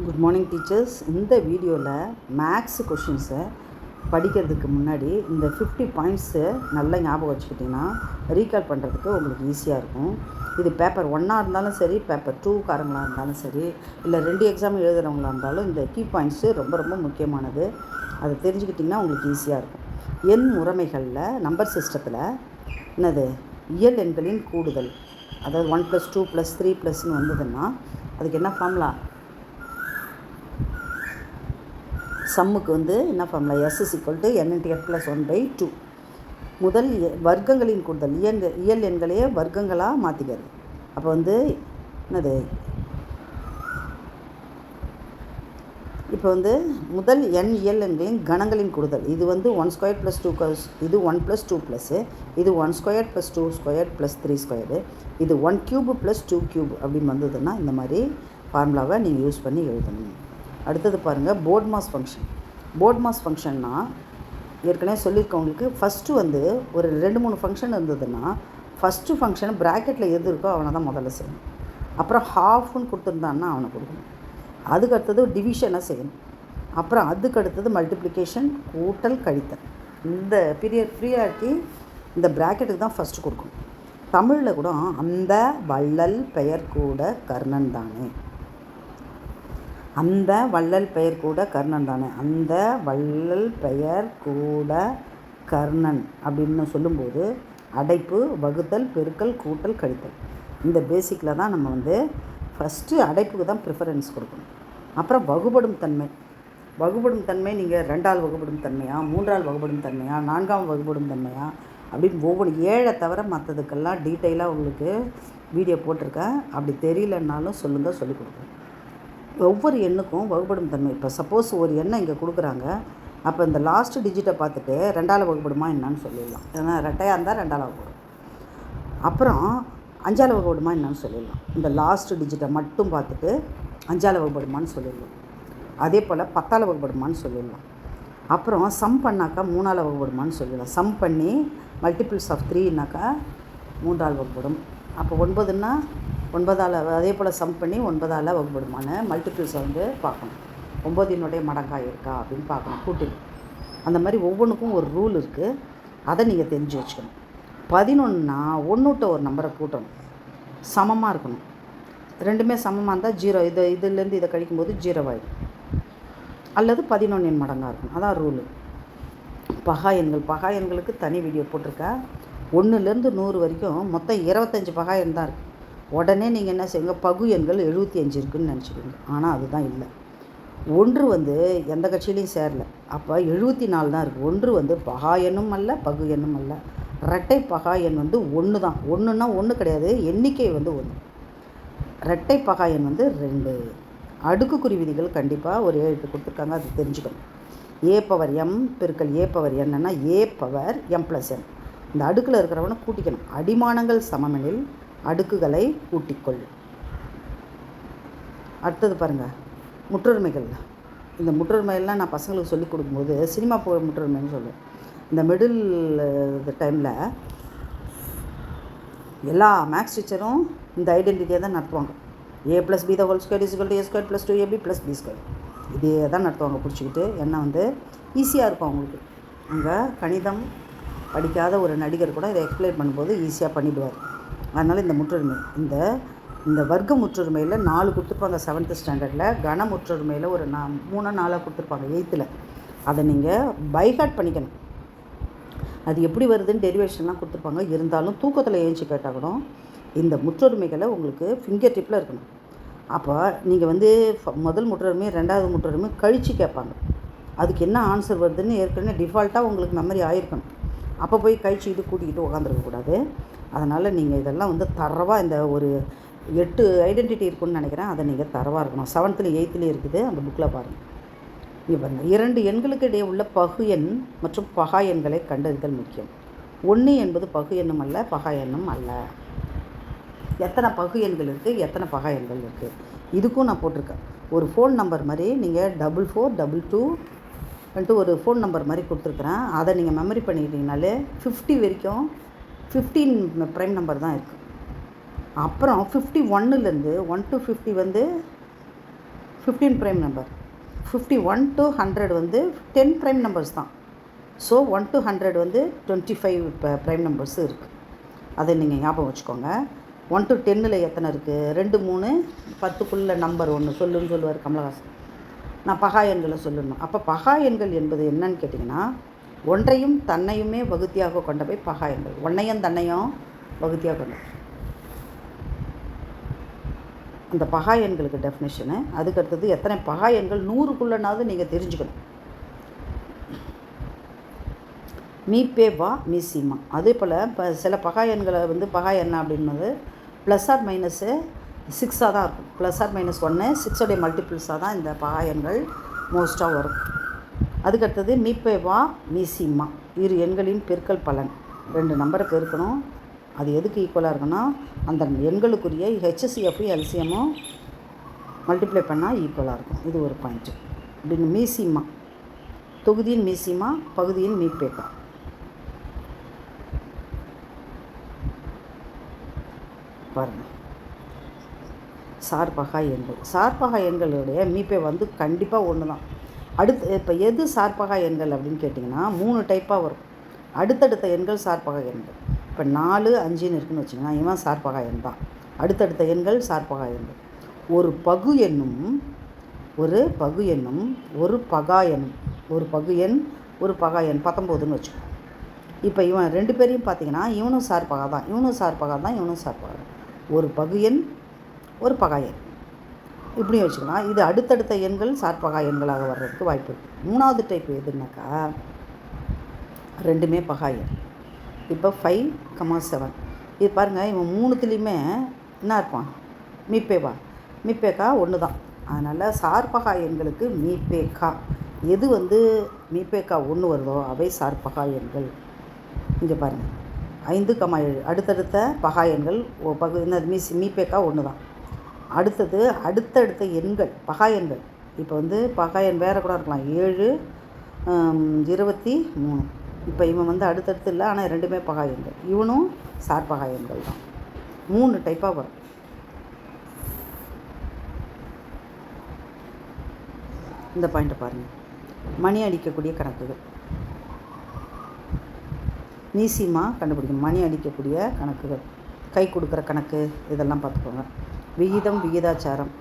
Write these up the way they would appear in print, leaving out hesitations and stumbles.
Good morning teachers. இந்த வீடியோவில் maths கொஷின்ஸை படிக்கிறதுக்கு முன்னாடி இந்த 50 பாயிண்ட்ஸு நல்லா ஞாபகம் வச்சுக்கிட்டிங்கன்னா ரீகால் பண்ணுறதுக்கு உங்களுக்கு ஈஸியாக இருக்கும். இது பேப்பர் 1ஆக இருந்தாலும் சரி, பேப்பர் 2காரங்களாக இருந்தாலும் சரி, இல்லை 2 எக்ஸாம் எழுதுகிறவங்களாக இருந்தாலும் இந்த கீ பாயிண்ட்ஸு ரொம்ப ரொம்ப முக்கியமானது. அதை தெரிஞ்சுக்கிட்டிங்கன்னா உங்களுக்கு ஈஸியாக இருக்கும். எண் முறைமைகளில் நம்பர் சிஸ்டத்தில் என்னது இயல் எண்களின் கூடுதல், அதாவது 1 + 2 + 3 +ன்னு வந்ததுன்னா அதுக்கு என்ன ஃபார்முலா? சம்முக்கு என்ன ஃபார்முலா? S = n × f + 1/2. முதல் வர்க்கங்களின் கூடுதல், இயல் எண்களையே வர்க்கங்களாக மாற்றிக்கிறது. அப்போ என்னது? இப்போ முதல் n இயல் எண்களின் கணங்களின் கூடுதல். இது 1² + 2, இது 1 + 2+, இது 1² + 2² + 3², இது 1³ + 2³ அப்படின்னு வந்ததுன்னா இந்த மாதிரி ஃபார்முலாவை நீங்கள் யூஸ் பண்ணி எழுதணும். அடுத்தது பாருங்கள், port mass function. Port mass ஃபங்க்ஷன்னா ஏற்கனவே சொல்லியிருக்கவங்களுக்கு ஃபஸ்ட்டு ஒரு 2-3 ஃபங்க்ஷன் இருந்ததுன்னா ஃபஸ்ட்டு ஃபங்க்ஷனை ப்ராக்கெட்டில் எது இருக்கோ அவனை தான் முதல்ல செய்யணும். அப்புறம் ஹாஃப்னு கொடுத்துருந்தான்னா அவனை கொடுக்கணும். அதுக்கு அடுத்தது டிவிஷனை செய்யணும். அப்புறம் அதுக்கு அடுத்தது மல்டிப்ளிகேஷன், கூட்டல், கழித்தல். இந்த ப்ரியாரிட்டி இந்த ப்ராக்கெட்டுக்கு தான் ஃபஸ்ட்டு கொடுக்கணும். தமிழில் கூட அந்த வள்ளல் பெயர் கூட கர்ணன் தானே, அந்த வள்ளல் பெயர் கூட கர்ணன் தானே, அந்த வள்ளல் பெயர் கூட கர்ணன் அப்படின்னு சொல்லும்போது அடைப்பு, வகுத்தல், பெருக்கல், கூட்டல், கழித்தல், இந்த பேசிக்கில் தான் நம்ம ஃபஸ்ட்டு அடைப்புக்கு தான் ப்ரிஃபரன்ஸ் கொடுக்கணும். அப்புறம் வகுபடும் தன்மை. வகுபடும் தன்மை நீங்கள் 2ஆல் வகுபடும் தன்மையா, 3ஆல் வகுபடும் தன்மையா, 4ஆம் வகுபடும் தன்மையா அப்படின்னு ஒவ்வொரு 7 தவிர மற்றதுக்கெல்லாம் டீட்டெயிலாக உங்களுக்கு வீடியோ போட்டிருக்கேன். அப்படி தெரியலன்னாலும் சொல்லுங்கள், சொல்லிக் கொடுக்குறேன். ஒவ்வொரு எண்ணுக்கும் வகுபடும் தன்மை. இப்போ சப்போஸ் ஒரு எண்ணை இங்கே கொடுக்குறாங்க, அப்போ இந்த லாஸ்ட் டிஜிட்டை பார்த்துட்டு 2ஆல் வகுபடுமா என்னன்னு சொல்லிடலாம். ஏன்னா ரெட்டையாக இருந்தால் 2ஆல் வகுபடும். அப்புறம் 5ஆல் வகுபடுமா என்னன்னு சொல்லிடலாம். இந்த லாஸ்ட் டிஜிட்டை மட்டும் பார்த்துட்டு 5ஆல் வகுபடுமான்னு சொல்லிடலாம். அதே போல் 10ஆல் வகுபடுமான்னு சொல்லிடலாம். அப்புறம் சம் பண்ணாக்கா 3ஆல் வகுபடுமான்னு சொல்லிடலாம். சம் பண்ணி மல்டிபிள்ஸ் ஆஃப் 3னாக்கா 3ஆல் வகுபடும். அப்போ 9ன்னா 9ஆல், அதே போல் சம் பண்ணி 9ஆல் வகுபடுமான்னு மல்டிபிள்ஸை பார்க்கணும். 9னுடைய மடங்காக இருக்கா அப்படின்னு பார்க்கணும், கூட்டணும். அந்த மாதிரி ஒவ்வொன்றுக்கும் ஒரு ரூல் இருக்குது. அதை நீங்கள் தெரிஞ்சு வச்சுக்கணும். 11ன்னா 1 ஒரு நம்பரை கூட்டணும், சமமாக இருக்கணும். ரெண்டுமே சமமாக இருந்தால் 0, இதுலேருந்து இதை கழிக்கும்போது 0 ஆகிடும். அல்லது 11 மடங்காக இருக்கும். அதான் ரூலு. பகா எண்களுக்கு தனி வீடியோ போட்டிருக்கேன். 1லேருந்து 100 வரைக்கும் மொத்தம் 25 பகா எண் தான் இருக்குது. உடனே நீங்கள் என்ன செய்யுங்க, பகு எண்கள் 75 இருக்குதுன்னு நினச்சிக்கோங்க. ஆனால் அதுதான் இல்லை. 1 எந்த கட்சியிலையும் சேரல. அப்போ 74 தான் இருக்குது. 1 பகா எண்ணும் அல்ல, பகு எண்ணும் அல்ல. இரட்டை பகா எண் 1 தான். 1ன்னா 1 கிடையாது, எண்ணிக்கை 1. இரட்டை பகா எண் 2. அடுக்குக்குறி விதிகள் கண்டிப்பாக ஒரு 7 கொடுத்துருக்காங்க, அது தெரிஞ்சுக்கணும். a/m பெருக்கல் a/n a/m+n. இந்த அடுக்கில் இருக்கிறவனை கூட்டிக்கணும். அடிமானங்கள் சமமெனில் அடுக்குகளை கூட்டிக்கொள். அடுத்தது பாருங்கள், முற்றொருமைகள். இந்த முற்றொருமைகள்லாம் நான் பசங்களுக்கு சொல்லிக் கொடுக்கும்போது சினிமா முற்றொருமைன்னு சொல்லுவேன். இந்த மிடில் டைமில் எல்லா மேக்ஸ் டீச்சரும் இந்த ஐடென்டிட்டியை தான் நடத்துவாங்க. a + b² = a² + 2ab + b². இதே தான் நடத்துவாங்க பிடிச்சிக்கிட்டு. ஏன்னா ஈஸியாக இருக்கும் அவங்களுக்கு. அங்கே கணிதம் படிக்காத ஒரு நடிகர் கூட இதை எக்ஸ்பிளைன் பண்ணும்போது ஈஸியாக பண்ணிவிடுவார். அதனால் இந்த முற்றொருமை, இந்த வர்க்க முற்றொருமையில் 4 கொடுத்துருப்பாங்க 7th ஸ்டாண்டர்டில். கன முற்றொருமையில் ஒரு 3-4 கொடுத்துருப்பாங்க 8th. அதை நீங்கள் பைஹார்ட் பண்ணிக்கணும். அது எப்படி வருதுன்னு டெரிவேஷன்லாம் கொடுத்துருப்பாங்க. இருந்தாலும் தூக்கத்தில் ஏஞ்சி கேட்டால் கூட இந்த முற்றொருமைகளை உங்களுக்கு ஃபிங்கர் டிப்பில் இருக்கணும். அப்போ நீங்கள் முதல் முற்றொருமை, 2வது முற்றொருமை கழித்து கேட்பாங்க. அதுக்கு என்ன ஆன்சர் வருதுன்னு ஏற்கனவே டிஃபால்ட்டாக உங்களுக்கு மெமரி ஆகிருக்கணும். அப்போ போய் கழிச்சிக்கிட்டு கூட்டிக்கிட்டு உட்காந்துருக்கக்கூடாது. அதனால் நீங்கள் இதெல்லாம் தரவாக, இந்த ஒரு 8 ஐடென்டிட்டி இருக்குன்னு நினைக்கிறேன், அதை நீங்கள் தரவாக இருக்கணும். 7th 8th இருக்குது, அந்த புக்கில் பாருங்கள். இங்கே பாருங்கள், 2 எண்களுக்கு இடையே உள்ள பகு எண் மற்றும் பகா எண்களை கண்டறிதல் முக்கியம். 1 என்பது பகு எண்ணும் அல்ல, பகா எண்ணும் அல்ல. எத்தனை பகு எண்கள் இருக்குது, எத்தனை பகா எண்கள் இருக்குது, இதுக்கும் நான் போட்டிருக்கேன். ஒரு ஃபோன் நம்பர் மாதிரி நீங்கள் 4422 ஒரு ஃபோன் நம்பர் மாதிரி கொடுத்துருக்குறேன். அதை நீங்கள் மெமரி பண்ணிக்கிட்டீங்கனாலே 50 வரைக்கும் 15 ப்ரைம் நம்பர் தான் இருக்குது. அப்புறம் 51லேருந்து 1 to 50 15 ப்ரைம் நம்பர். 51 to 100 வந்து 10 ப்ரைம் நம்பர்ஸ் தான். ஸோ 1 to 100 வந்து 25 ப்ரைம் நம்பர்ஸு இருக்குது. அதை நீங்கள் ஞாபகம் வச்சுக்கோங்க. 1 to 10 எத்தனை இருக்குது? 2, 3, 10க்குள்ள நம்பர் ஒன்று சொல்லுன்னு சொல்லுவார் கமலஹாசன். நான் பகா எண்களை சொல்லணும். அப்போ பகா எண்கள் என்பது என்னன்னு கேட்டிங்கன்னா, ஒன்றையும் தன்னையுமே வகுத்தியாக கொண்டவை பகா எண்கள். ஒன்றையும் தன்னையும் வகுத்தியாக கொண்டவை அந்த பகா எண்களுக்கு டெஃபினேஷனு. அதுக்கடுத்தது எத்தனை பகா எண்கள் 100க்குள்ளனாவது நீங்கள் தெரிஞ்சுக்கணும். மீப்பே வா மீசிமா. அதே போல் இப்போ சில பகா எண்களை வந்து பகா எண்ணா அப்படின்றது ப்ளஸ் ஆர் மைனஸு 6ஆக தான் இருக்கும். ப்ளஸ் ஆர் -1 6உடைய மல்டிபிள்ஸாக தான் இந்த பகா எண்கள் மோஸ்ட்டாக வரும். அதுக்கடுத்தது மீப்பே வா மீசிமா. இரு எண்களின் பெருக்கல் பலன். 2 நம்பரை பெருக்கணும். அது எதுக்கு ஈக்குவலாக இருக்குன்னா, அந்த எண்களுக்குரிய ஹெச்சிஎஃப்பும் எல்சிஎம்மும் மல்டிப்ளை பண்ணால் ஈக்குவலாக இருக்கும். இது ஒரு பாயிண்ட்டு. இப்படின்னு மீசிமா, தொகுதியின் மீசிமா, பகுதியின் மீப்பேக்கா. பாருங்கள், சார்பகா எண்கள். சார்பகா எண்களுடைய மீப்பே வந்து கண்டிப்பாக ஒன்று தான். அடுத்து இப்போ எது சார்பகா எண்கள் அப்படின்னு கேட்டிங்கன்னா 3 டைப்பாக வரும். அடுத்தடுத்த எண்கள் சார்பகா எண்கள். இப்போ 4, 5ன்னு இருக்குன்னு வச்சிங்கன்னா இவன் சார்பகா எண் தான். அடுத்தடுத்த எண்கள் சார்பகா எண்கள். ஒரு பகு எண்ணும் ஒரு பகா எண்ணும் ஒரு பகா எண் 19ன்னு வச்சுக்கோ. இப்போ இவன் 2 பேரையும் பார்த்தீங்கன்னா இவனும் சார்பகா தான், இவனும் சார்பகா தான், இவனும் சார்பகா தான். ஒரு பகு எண் ஒரு பகா எண் இப்படி வச்சுக்கலாம். இது அடுத்தடுத்த எண்கள் சார்பகா எண்களாக வர்றதுக்கு வாய்ப்பு இருக்குது. 3வது டைப் எதுனாக்கா ரெண்டுமே பகா எண். இப்போ 5, 7 இது பாருங்கள். இவன் 3த்துலேயுமே என்ன இருப்பான்? மீப்பேக்கா ஒன்று தான். அதனால் சார்பகா எண்களுக்கு மீப்பேக்கா எது வந்து மீப்பேக்கா 1 வருதோ அவை சார்பகா எண்கள். இங்கே பாருங்கள், 5, 7 அடுத்தடுத்த பகா எண்கள் மீப்பேக்கா 1 தான். அடுத்தது அடுத்தடுத்த எண்கள் பகா எண்கள். இப்போ வந்து பகா எண் வேறு கூட இருக்கலாம். 7, 23. இப்போ இவன் வந்து அடுத்தடுத்து இல்லை, ஆனால் 2மே பகா எண்கள். இவனும் சார்பகா எண்கள் தான். 3 டைப்பாக வரும். இந்த பாயிண்ட்டை பாருங்கள். மணி அடிக்கக்கூடிய கணக்குகள். மீசிமா கண்டுபிடிக்கும். மணி அடிக்கக்கூடிய கணக்குகள், கை கொடுக்குற கணக்கு, இதெல்லாம் பார்த்துக்கோங்க. விகிதம், விகிதாச்சாரம்.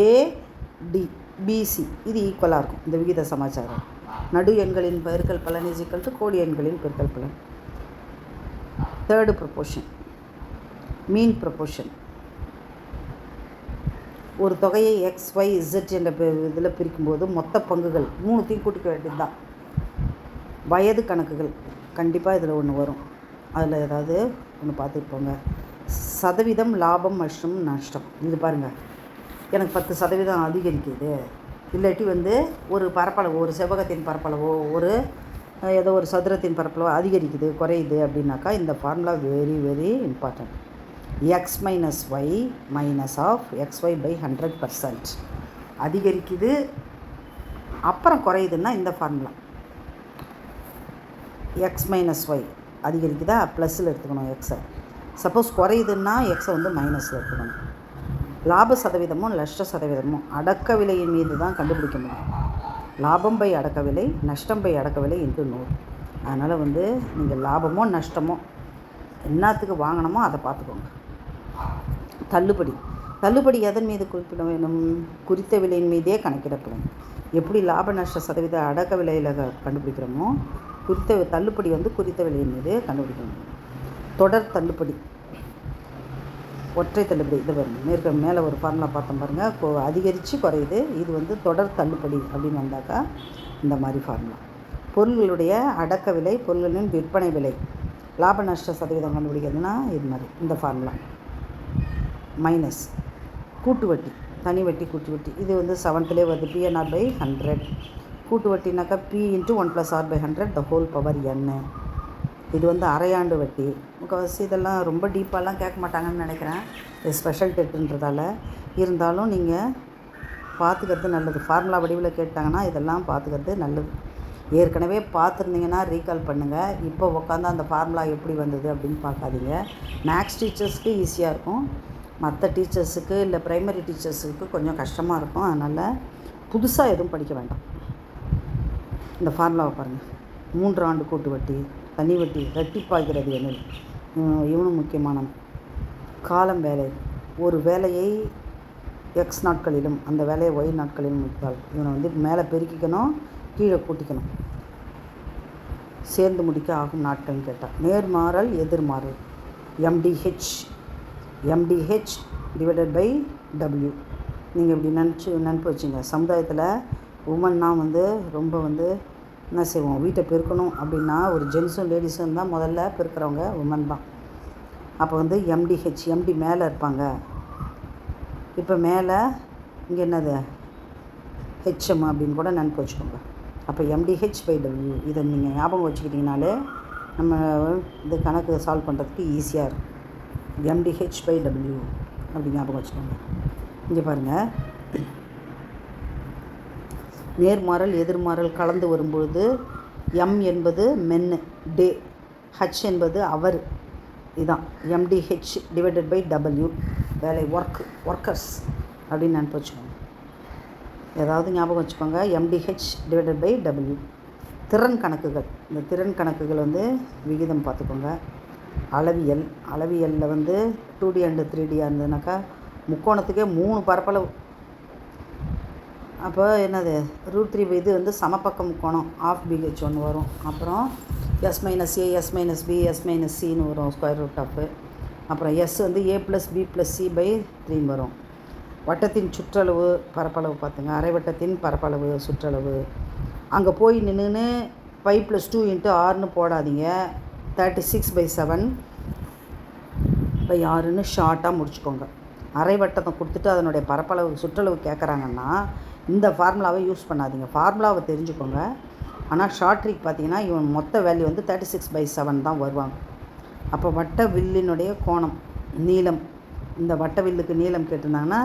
AD BC இது ஈக்குவலாக இருக்கும். இந்த விகித சமாச்சாரம். நடு எண்களின் பெருக்கல் பலன் = கோடி எண்களின் பெருக்கல் பலன். 3rd ப்ரொபோர்ஷன், மீன் ப்ரொபோர்ஷன். ஒரு தொகையை X, Y, Z என்ற இதில் பிரிக்கும்போது மொத்த பங்குகள் 3த்தையும் கூட்டிக்க வேண்டியது தான். வயது கணக்குகள் கண்டிப்பாக இதில் ஒன்று வரும். அதில் ஏதாவது ஒன்று பார்த்துருப்போங்க. சதவீதம், லாபம் மற்றும் நஷ்டம். இது பாருங்கள், எனக்கு 10% அதிகரிக்குது, இல்லாட்டி வந்து ஒரு பரப்பளவு, ஒரு செவ்வகத்தின் பரப்பளவோ ஒரு ஏதோ ஒரு சதுரத்தின் பரப்பளவோ அதிகரிக்குது குறையுது அப்படின்னாக்கா இந்த formula very very important. X - Y (-(xy/100%) அதிகரிக்குது அப்புறம் குறையுதுன்னா இந்த ஃபார்முலா. X - Y அதிகரிக்குதா ப்ளஸில் எடுத்துக்கணும் எக்ஸை. சப்போஸ் குறையுதுன்னா எக்ஸை வந்து மைனஸில் எடுத்துக்கணும். லாப சதவீதமும் நஷ்ட சதவீதமும் அடக்க விலையின் மீது தான் கண்டுபிடிக்க முடியும். லாபம் பை அடக்க விலை, நஷ்டம் பை அடக்க விலை × 100. அதனால் வந்து நீங்கள் லாபமோ நஷ்டமோ என்னத்துக்கு வாங்கினமோ அதை பார்த்துக்கோங்க. தள்ளுபடி எதன் மீது குறிப்பிட வேண்டும்? குறித்த விலையின் மீதே கணக்கிடப்படும். எப்படி லாப நஷ்ட சதவீத அடக்க விலையில் கண்டுபிடிக்கிறோமோ தள்ளுபடி வந்து குறித்த விலையின் மீது கண்டுபிடிக்கணும். தொடர் தள்ளுபடி, ஒற்றை தள்ளுபடி. இது பாருங்க, மேலே ஒரு ஃபார்முலா பார்த்தோம் பாருங்கள், அதிகரித்து குறையுது. இது வந்து தொடர் தள்ளுபடி அப்படின்னு வந்தாக்கா இந்த மாதிரி ஃபார்முலா. பொருள்களுடைய அடக்க விலை, பொருள்களின் விற்பனை விலை, லாப நஷ்ட சதவீதம் கண்டுபிடிக்கிறதுனா இது மாதிரி இந்த ஃபார்முலா. மைனஸ் கூட்டு வட்டி, தனி வட்டி, கூட்டு வட்டி. இது வந்து 7th வருது. P/100. கூட்டு வட்டினாக்கா P × 1 + R/100 the whole power n. இது வந்து அரையாண்டு வட்டி. முக்கால்வாசி இதெல்லாம் ரொம்ப டீப்பாலாம் கேட்க மாட்டாங்கன்னு நினைக்கிறேன், இது ஸ்பெஷல் டெட்டுன்றதால. இருந்தாலும் நீங்கள் பார்த்துக்கிறது நல்லது. ஃபார்முலா வடிவில் கேட்டாங்கன்னா இதெல்லாம் பார்த்துக்கிறது நல்லது. ஏற்கனவே பார்த்துருந்தீங்கன்னா ரீகால் பண்ணுங்கள். இப்போ உட்காந்து அந்த ஃபார்முலா எப்படி வந்தது அப்படின்னு பார்க்காதீங்க. மேக்ஸ் டீச்சர்ஸ்க்கு ஈஸியாக இருக்கும். மற்ற டீச்சர்ஸுக்கு இல்லை ப்ரைமரி டீச்சர்ஸுக்கு கொஞ்சம் கஷ்டமாக இருக்கும். அதனால் புதுசாக எதுவும் படிக்க வேண்டாம். இந்த ஃபார்முலாவை பாருங்கள். 3 ஆண்டு கூட்டு வட்டி, தனி வட்டி இரட்டிப்பாகிறது எனில், இவனும் முக்கியமானவன். காலம் வேலை, ஒரு வேலையை எக்ஸ் நாட்களிலும் அந்த வேலையை ஒய் நாட்களிலும் முடித்தால் இவனை வந்து மேலே பெருக்கிக்கணும், கீழே கூட்டிக்கணும். சேர்ந்து முடிக்க ஆகும் நாட்கள்னு கேட்டால் நேர்மாறல் எதிர்மாறல் MDH டிவைடட் பை W. நீங்கள் இப்படி நினப்பு வச்சுங்க. சமுதாயத்தில் உமன்னா வந்து ரொம்ப வந்து என்ன செய்வோம், வீட்டை பெருக்கணும் அப்படின்னா ஒரு ஜென்ஸும் லேடிஸும் தான் முதல்ல பெருக்கிறவங்க உமன் தான். அப்போ வந்து MD மேலே இருப்பாங்க. இப்போ மேலே இங்கே என்னது HM அப்படின்னு கூட நினப்பு வச்சுக்கோங்க. அப்போ MDH பை W இதை நீங்கள் ஞாபகம் வச்சுக்கிட்டிங்கனாலே நம்ம இந்த கணக்கு சால்வ் பண்ணுறதுக்கு ஈஸியாக இருக்கும். MDH பை W அப்படி ஞாபகம் வச்சுக்கோங்க. இங்கே பாருங்கள், நேர்மாறல் எதிர்மாறல் கலந்து வரும்பொழுது M என்பது மென்னு டே, H என்பது அவர். இதுதான் MDH டிவைடட் பை W வேலை ஒர்க்கர்ஸ் அப்படின்னு நினப்பு வச்சுக்கோங்க. ஏதாவது ஞாபகம் வச்சுக்கோங்க. MDH divided by W. திறன் கணக்குகள், இந்த திறன் கணக்குகள் வந்து விகிதம் பார்த்துக்கோங்க. அளவியலில் வந்து 2D அண்டு 3Dயாக இருந்ததுனாக்கா முக்கோணத்துக்கே 3 பரப்பளவு. அப்போ என்னது √3 இது வந்து சமப்பக்க முக்கோணம் ½ வரும். அப்புறம் S-A, S-B, S-Cன்னு வரும் ஸ்கொயர் ரூட் ஆஃப். அப்புறம் S வந்து A+B+C/3 வரும். வட்டத்தின் சுற்றளவு பரப்பளவு பார்த்துங்க. அரை வட்டத்தின் பரப்பளவு சுற்றளவு. அங்கே போய் நின்று 5+2 × 6ன்னு போடாதீங்க. 36/7/6ன்னு ஷார்ட்டாக முடிச்சுக்கோங்க. அரை வட்டத்தை கொடுத்துட்டு அதனுடைய பரப்பளவு சுற்றளவு கேட்குறாங்கன்னா இந்த ஃபார்முலாவை யூஸ் பண்ணாதீங்க. ஃபார்முலாவை தெரிஞ்சுக்கோங்க. ஆனால் ஷார்ட் ட்ரிக் பார்த்தீங்கன்னா இவன் மொத்த வேல்யூ வந்து 36/7 தான் வருவாங்க. அப்போ வட்ட வில்லினுடைய கோணம் நீளம், இந்த வட்ட வில்லுக்கு நீளம் கேட்டிருந்தாங்கன்னா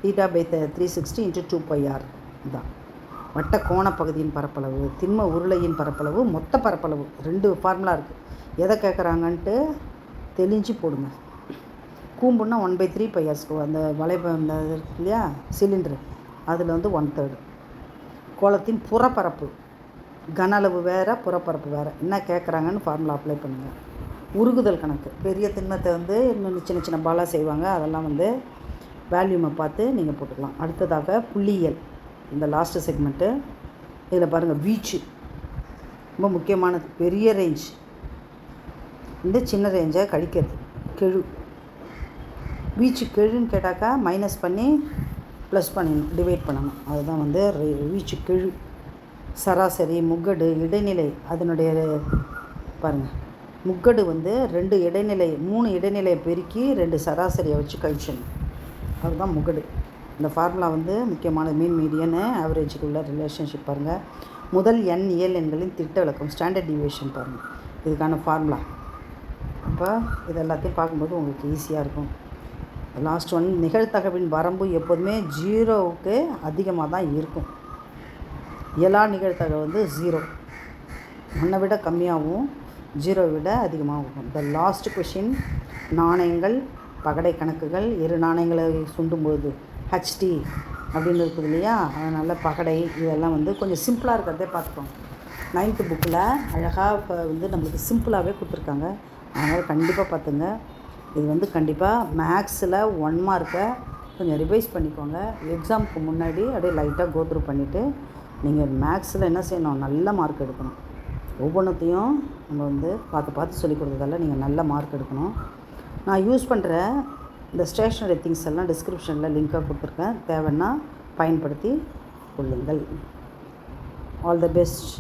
θ/360 × 2πr தான் வட்ட கோணப்பகுதியின் பரப்பளவு. திண்ம உருளையின் பரப்பளவு, மொத்த பரப்பளவு. 2 ஃபார்முலா இருக்குது. எதை கேட்குறாங்கன்ட்டு தெளிஞ்சு போடுங்க. கூம்புன்னா 1/3πr². அந்த அந்த இருக்கு இல்லையா சிலிண்டரு, அதில் வந்து 1/3. கோளத்தின் புறப்பரப்பு, கன அளவு வேறு, புறப்பரப்பு வேறு. என்ன கேட்குறாங்கன்னு ஃபார்முலா அப்ளை பண்ணுங்கள். உருகுதல் கணக்கு, பெரிய திண்மத்தை வந்து இன்னும் சின்ன சின்ன பாலாக செய்வாங்க. அதெல்லாம் வந்து வேல்யூமை பார்த்து நீங்கள் போட்டுக்கலாம். அடுத்ததாக புள்ளியியல், இந்த லாஸ்ட்டு செக்மெண்ட்டு. இதில் பாருங்கள், வீச்சு ரொம்ப முக்கியமானது. பெரிய ரேஞ்ச் இந்த சின்ன ரேஞ்சை கழிக்கிறது கெழு. வீச்சு கெழுன்னு கேட்டாக்கா மைனஸ் பண்ணி ப்ளஸ் பண்ணிடணும், டிவைட் பண்ணணும். அதுதான் வந்து வீச்சு கெழு. சராசரி, முக்கடு, இடைநிலை. அதனுடைய பாருங்கள், முக்கடு வந்து 3 இடைநிலையை பெருக்கி 2 சராசரியை வச்சு கழிச்சிடணும். அதுதான் முக்கடு. இந்த ஃபார்முலா வந்து முக்கியமான மீன் மீடியன் ஆவரேஜுக்குள்ள ரிலேஷன்ஷிப் பாருங்கள். முதல் n இயல் எண்களின் திட்ட விளக்கம், ஸ்டாண்டர்ட் டிவியேஷன் பாருங்கள். இதுக்கான ஃபார்முலா. அப்போ இது எல்லாத்தையும் பார்க்கும்போது உங்களுக்கு ஈஸியாக இருக்கும். லாஸ்ட் ஒன், நிகழ்தகவின் வரம்பு எப்போதுமே 0க்கு அதிகமாக தான் இருக்கும். இயலா நிகழ்தகவு வந்து 0, 1 விட கம்மியாகவும் 0 விட அதிகமாகவும். த லாஸ்ட் கொஷின், நாணயங்கள், பகடை கணக்குகள். 2 நாணயங்களை சுண்டும்போது HT அப்படின்னு இருக்குது இல்லையா, அதனால் பகடை இதெல்லாம் வந்து கொஞ்சம் சிம்பிளாக இருக்கிறதே பார்த்துக்கோங்க. 9th புக்கில் அழகாக வந்து நம்மளுக்கு சிம்பிளாகவே கொடுத்துருக்காங்க. அதனால் கண்டிப்பாக பார்த்துங்க. இது வந்து கண்டிப்பாக மேக்ஸில் 1 மார்க்கை கொஞ்சம் ரிவைஸ் பண்ணிக்கோங்க. எக்ஸாமுக்கு முன்னாடி அப்படியே லைட்டாக கோத்ரூ பண்ணிவிட்டு நீங்கள் மேக்ஸில் என்ன செய்யணும், நல்ல மார்க் எடுக்கணும். ஒவ்வொன்றத்தையும் நம்ம வந்து பார்த்து சொல்லிக் கொடுத்ததால நீங்கள் நல்ல மார்க் எடுக்கணும். நான் யூஸ் பண்ணுற இந்த ஸ்டேஷ்னரி திங்ஸ் எல்லாம் டிஸ்கிரிப்ஷனில் லிங்காக கொடுத்துருக்கேன். தேவைன்னா பயன்படுத்தி கொள்ளுங்கள். All the best.